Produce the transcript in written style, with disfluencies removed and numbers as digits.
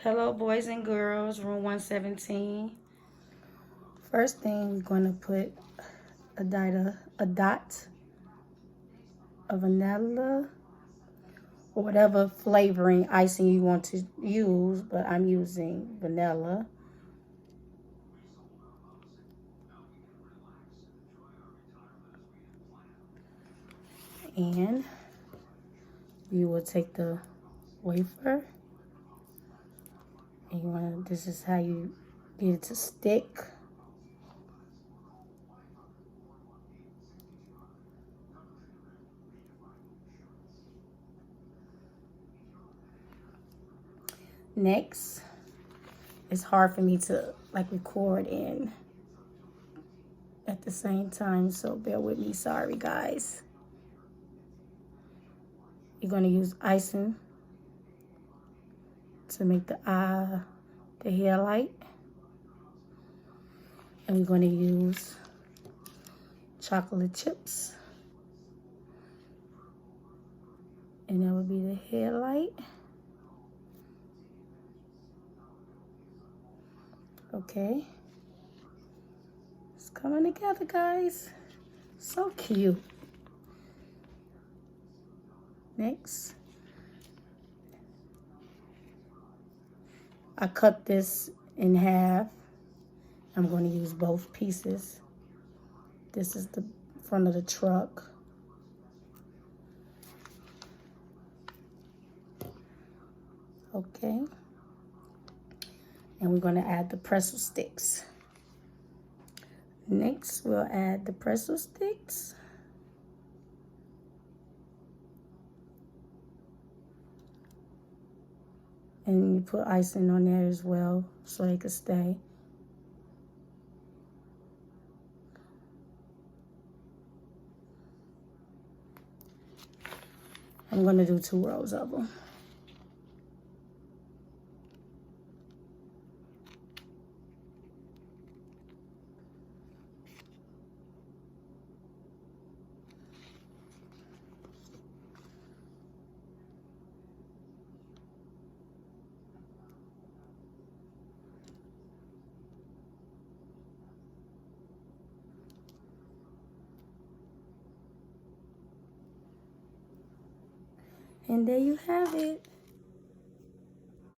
Hello, boys and girls, room 117. First thing, we're going to put a dot of vanilla or whatever flavoring icing you want to use, but I'm using vanilla. And you will take the wafer, and this is how you get it to stick. Next, it's hard for me to record in at the same time, so bear with me. Sorry, guys. You're going to use icing to make the hair light. And we're going to use chocolate chips. And that would be the hair light. Okay. It's coming together, guys. So cute. Next, I cut this in half. I'm going to use both pieces. This is the front of the truck. Okay. And we're going to add the pretzel sticks. Next, we'll add the pretzel sticks. And you put icing on there as well so it can stay. I'm going to do 2 rows of them. And there you have it.